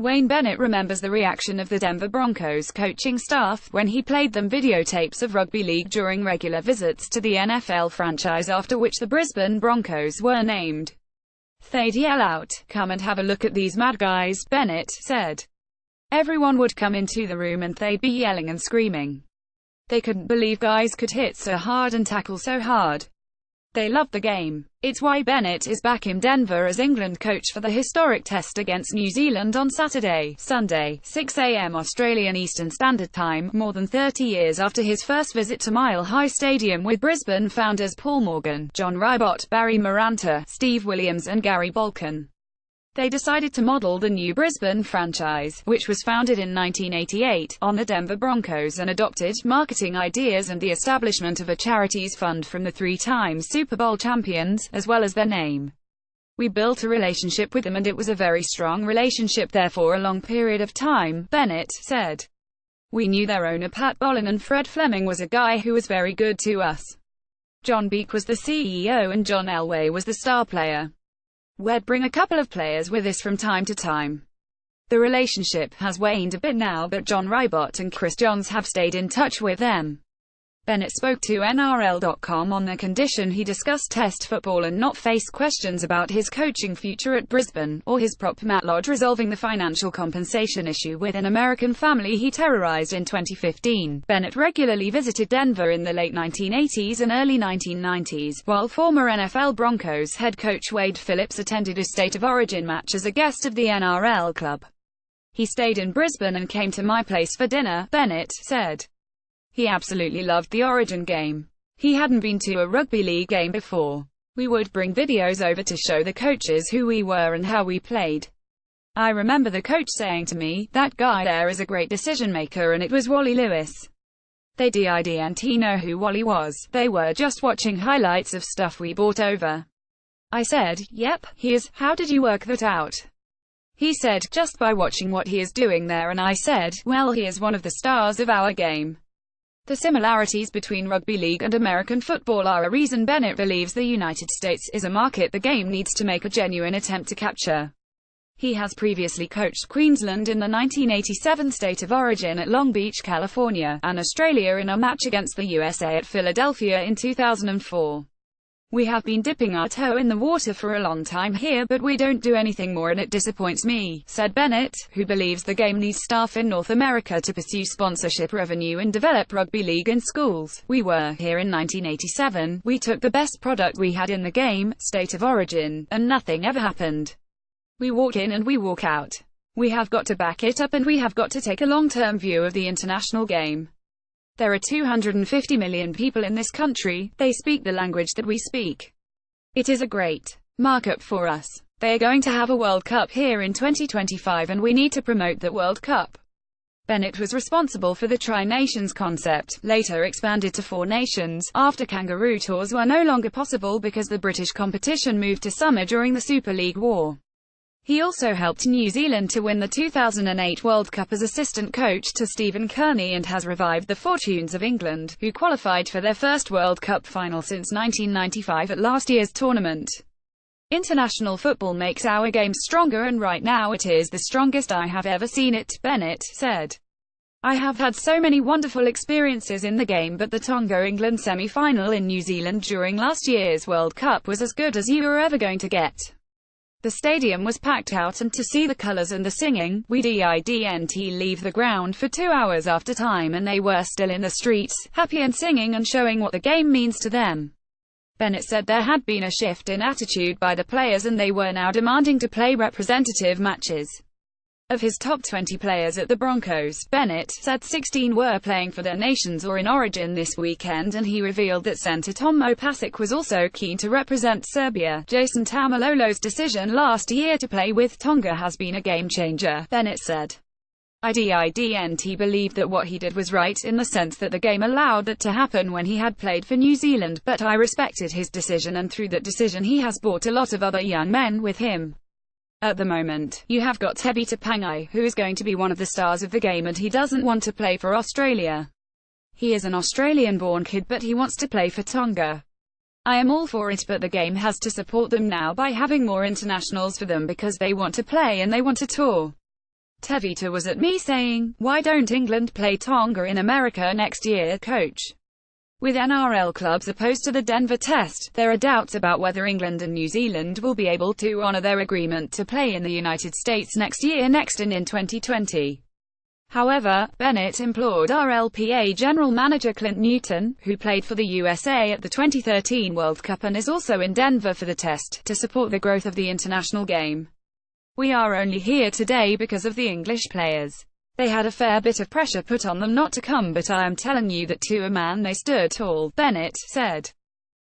Wayne Bennett remembers the reaction of the Denver Broncos coaching staff when he played them videotapes of rugby league during regular visits to the NFL franchise, after which the Brisbane Broncos were named. "They'd yell out, 'Come and have a look at these mad guys,'" Bennett said. "Everyone would come into the room and they'd be yelling and screaming. They couldn't believe guys could hit so hard and tackle so hard. They loved the game. It's why Bennett is back in Denver as England coach for the historic test against New Zealand on Sunday, 6 a.m. Australian Eastern Standard Time, more than 30 years after his first visit to Mile High Stadium with Brisbane founders Paul Morgan, John Ribot, Barry Maranta, Steve Williams and Gary Balkan. They decided to model the new Brisbane franchise, which was founded in 1988, on the Denver Broncos and adopted marketing ideas and the establishment of a charities fund from the three-time Super Bowl champions, as well as their name. "We built a relationship with them and it was a very strong relationship there for a long period of time," Bennett said. "We knew their owner Pat Bolin, and Fred Fleming was a guy who was very good to us. John Beek was the CEO and John Elway was the star player. We'd bring a couple of players with us from time to time. The relationship has waned a bit now, but John Ribot and Chris Johns have stayed in touch with them." Bennett spoke to NRL.com on the condition he discussed Test football and not face questions about his coaching future at Brisbane, or his prop Matt Lodge resolving the financial compensation issue with an American family he terrorized in 2015. Bennett regularly visited Denver in the late 1980s and early 1990s, while former NFL Broncos head coach Wade Phillips attended a State of Origin match as a guest of the NRL club. "He stayed in Brisbane and came to my place for dinner," Bennett said. "He absolutely loved the Origin game. He hadn't been to a rugby league game before. We would bring videos over to show the coaches who we were and how we played. I remember the coach saying to me, 'That guy there is a great decision maker,' and it was Wally Lewis. They didn't know who Wally was. They were just watching highlights of stuff we brought over. I said, 'Yep, he is. How did you work that out?' He said, 'Just by watching what he is doing there,' and I said, 'Well, he is one of the stars of our game.'" The similarities between rugby league and American football are a reason Bennett believes the United States is a market the game needs to make a genuine attempt to capture. He has previously coached Queensland in the 1987 State of Origin at Long Beach, California, and Australia in a match against the USA at Philadelphia in 2004. "We have been dipping our toe in the water for a long time here, but we don't do anything more and it disappoints me," said Bennett, who believes the game needs staff in North America to pursue sponsorship revenue and develop rugby league in schools. "We were here in 1987, we took the best product we had in the game, State of Origin, and nothing ever happened. We walk in and we walk out. We have got to back it up and we have got to take a long-term view of the international game. There are 250 million people in this country. They speak the language that we speak. It is a great market for us. They are going to have a World Cup here in 2025 and we need to promote that World Cup." Bennett was responsible for the Tri-Nations concept, later expanded to 4 nations, after kangaroo tours were no longer possible because the British competition moved to summer during the Super League War. He also helped New Zealand to win the 2008 World Cup as assistant coach to Stephen Kearney and has revived the fortunes of England, who qualified for their first World Cup final since 1995 at last year's tournament. "International football makes our game stronger and right now it is the strongest I have ever seen it," Bennett said. "I have had so many wonderful experiences in the game, but the Tonga-England semi-final in New Zealand during last year's World Cup was as good as you were ever going to get. The stadium was packed out and to see the colors and the singing, we didn't leave the ground for 2 hours after time and they were still in the streets, happy and singing and showing what the game means to them." Bennett said there had been a shift in attitude by the players and they were now demanding to play representative matches. Of his top 20 players at the Broncos, Bennett said 16 were playing for their nations or in Origin this weekend, and he revealed that centre Tom Opasic was also keen to represent Serbia. "Jason Taumalolo's decision last year to play with Tonga has been a game-changer," Bennett said. "I didn't believe that what he did was right in the sense that the game allowed that to happen when he had played for New Zealand, but I respected his decision and through that decision he has brought a lot of other young men with him. At the moment, you have got Tebi Tapangai, who is going to be one of the stars of the game and he doesn't want to play for Australia. He is an Australian-born kid but he wants to play for Tonga. I am all for it, but the game has to support them now by having more internationals for them because they want to play and they want to tour. Tevita was at me saying, "Why don't England play Tonga in America next year, coach?" With NRL clubs opposed to the Denver test, there are doubts about whether England and New Zealand will be able to honour their agreement to play in the United States next year and in 2020. However, Bennett implored RLPA General Manager Clint Newton, who played for the USA at the 2013 World Cup and is also in Denver for the test, to support the growth of the international game. "We are only here today because of the English players. They had a fair bit of pressure put on them not to come, but I am telling you that to a man they stood tall," Bennett said.